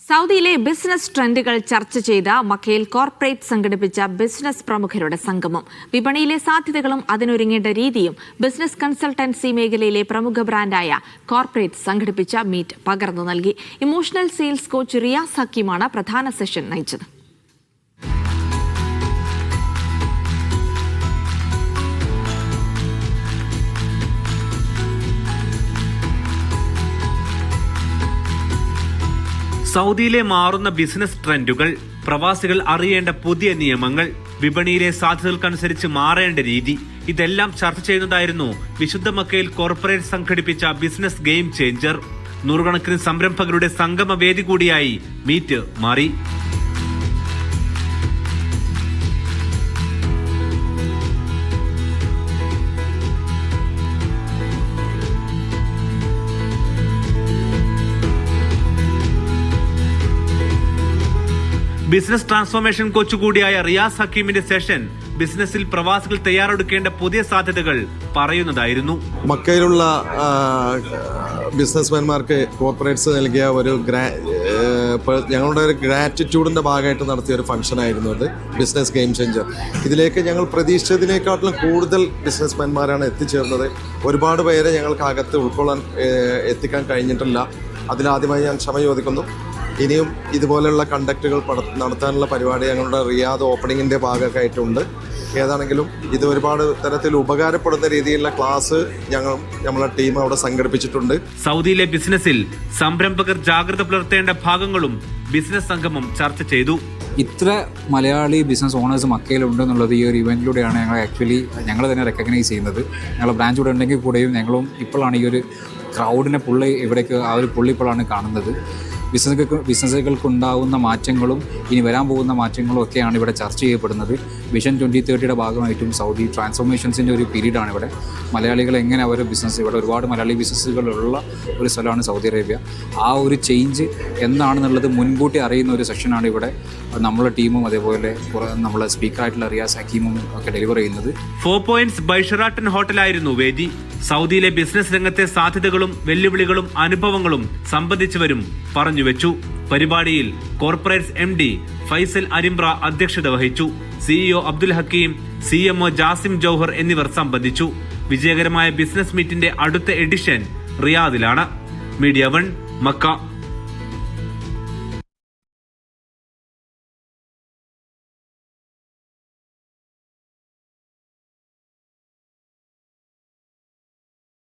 സൗദിയിലെ ബിസിനസ് ട്രെൻഡുകൾ ചർച്ച ചെയ്ത മക്കയിൽ കോർപ്പറേറ്റ് സംഘടിപ്പിച്ച ബിസിനസ് പ്രമുഖരുടെ സംഗമം. വിപണിയിലെ സാധ്യതകളും അതിനൊരുങ്ങേണ്ട രീതിയും ബിസിനസ് കൺസൾട്ടൻസി മേഖലയിലെ പ്രമുഖ ബ്രാൻഡായ കോർപ്പറേറ്റ് സംഘടിപ്പിച്ച മീറ്റ് പകർന്നു നൽകി. ഇമോഷണൽ സെയിൽസ് കോച്ച് റിയാസ് ഹക്കീമാണ് പ്രധാന സെഷൻ നയിച്ചത്. സൗദിയിലെ മാറുന്ന ബിസിനസ് ട്രെൻഡുകൾ, പ്രവാസികൾ അറിയേണ്ട പുതിയ നിയമങ്ങൾ, വിപണിയിലെ സാധ്യതകൾക്കനുസരിച്ച് മാറേണ്ട രീതി, ഇതെല്ലാം ചർച്ച ചെയ്യുന്നതായിരുന്നു വിശുദ്ധ മക്കയിൽ കോർപ്പറേറ്റ് സംഘടിപ്പിച്ച ബിസിനസ് ഗെയിം ചേഞ്ചർ. നൂറുകണക്കിന് സംരംഭകരുടെ സംഗമ വേദി കൂടിയായി മീറ്റ് മാറി. ബിസിനസ് ട്രാൻസ്ഫോർമേഷൻ കോച്ച് കൂടിയായ റിയാസ് ഹക്കീമിന്റെ സെഷൻ ബിസിനസ്സിൽ പ്രവാസികൾ തയ്യാറെടുക്കേണ്ട പുതിയ സാധ്യതകൾ പറയുന്നതായിരുന്നു. മക്കയിലുള്ള ബിസിനസ്മാൻമാർക്ക് കോർപ്പറേറ്റ്സ് നൽകിയ ഒരു ഞങ്ങളുടെ ഒരു ഗ്രാറ്റിറ്റ്യൂഡിൻ്റെ ഭാഗമായിട്ട് നടത്തിയ ഒരു ഫംഗ്ഷനായിരുന്നു അത്, ബിസിനസ് ഗെയിം ചേഞ്ചർ. ഇതിലേക്ക് ഞങ്ങൾ പ്രതീക്ഷിച്ചതിനേക്കാട്ടിലും കൂടുതൽ ബിസിനസ്മാൻമാരാണ് എത്തിച്ചേർന്നത്. ഒരുപാട് പേരെ ഞങ്ങൾക്ക് അകത്ത് ഉൾക്കൊള്ളാൻ എത്തിക്കാൻ കഴിഞ്ഞിട്ടില്ല. അതിലാദ്യമായി ഞാൻ ക്ഷമ ചോദിക്കുന്നു. ഇനിയും ഇതുപോലെയുള്ള കണ്ടക്റ്റുകൾ നടത്താനുള്ള പരിപാടി ഞങ്ങളുടെ റിയാദ് ഓപ്പണിങ്ങിൻ്റെ ഭാഗമായിട്ടുണ്ട്. ഏതാണെങ്കിലും ഇത് ഒരുപാട് തരത്തിൽ ഉപകാരപ്പെടുന്ന രീതിയിലുള്ള ക്ലാസ് നമ്മളെ ടീം അവിടെ സംഘടിപ്പിച്ചിട്ടുണ്ട്. സൗദിയിലെ ബിസിനസ്സിൽ സംരംഭകർ ജാഗ്രത പുലർത്തേണ്ട ഭാഗങ്ങളും ബിസിനസ് സംഗമം ചർച്ച ചെയ്തു. ഇത്ര മലയാളി ബിസിനസ് ഓണേഴ്സ് മക്കയിലുണ്ടെന്നുള്ളത് ഈ ഒരു ഇവൻറ്റിലൂടെയാണ് ഞങ്ങൾ തന്നെ റെക്കഗ്നൈസ് ചെയ്യുന്നത്. ഞങ്ങളുടെ ബ്രാഞ്ച് ഇവിടെ ഉണ്ടെങ്കിൽ കൂടെയും ഞങ്ങളും ഇപ്പോഴാണ് ഈ ഒരു ക്രൗഡിനെ ഇവിടേക്ക് ആ ഒരു പുള്ളി ഇപ്പോഴാണ് കാണുന്നത്. ബിസിനസ്സുകൾക്കുണ്ടാകുന്ന മാറ്റങ്ങളും ഇനി വരാൻ പോകുന്ന മാറ്റങ്ങളും ഒക്കെയാണ് ഇവിടെ ചർച്ച ചെയ്യപ്പെടുന്നത്. വിഷൻ 2030യുടെ ഭാഗമായിട്ടും സൗദി ട്രാൻസ്ഫോർമേഷൻസിൻ്റെ ഒരു പീരീഡാണ് ഇവിടെ. മലയാളികൾ എങ്ങനെ അവരുടെ ബിസിനസ്, ഇവിടെ ഒരുപാട് മലയാളി ബിസിനസ്സുകളുള്ള ഒരു സ്ഥലമാണ് സൗദി അറേബ്യ. ആ ഒരു ചേഞ്ച് എന്താണെന്നുള്ളത് മുൻകൂട്ടി അറിയുന്ന ഒരു സെഷനാണ് ഇവിടെ നമ്മളെ ടീമും അതേപോലെ നമ്മളെ സ്പീക്കറായിട്ടുള്ള റിയാസ് ഹക്കീമും ഒക്കെ ഡെലിവർ ചെയ്യുന്നത്. 4 പോയിന്റ്സ് ബൈ ഷെറാട്ടൺ ഹോട്ടലായിരുന്നു വേദി. സൗദിയിലെ ബിസിനസ് രംഗത്തെ സാധ്യതകളും വെല്ലുവിളികളും അനുഭവങ്ങളും സംബന്ധിച്ചവരും പറഞ്ഞുവെച്ചു. പരിപാടിയിൽ കോർപ്പറേറ്റ്സ് MD ഫൈസൽ അരിമ്പ്ര അധ്യക്ഷത വഹിച്ചു. CEO അബ്ദുൽ ഹക്കീം, CMO ജാസിം ജൗഹർ എന്നിവർ സംബന്ധിച്ചു. വിജയകരമായ ബിസിനസ് മീറ്റിന്റെ അടുത്ത എഡിഷൻ റിയാദിലാണ്. Media 1 Mecca.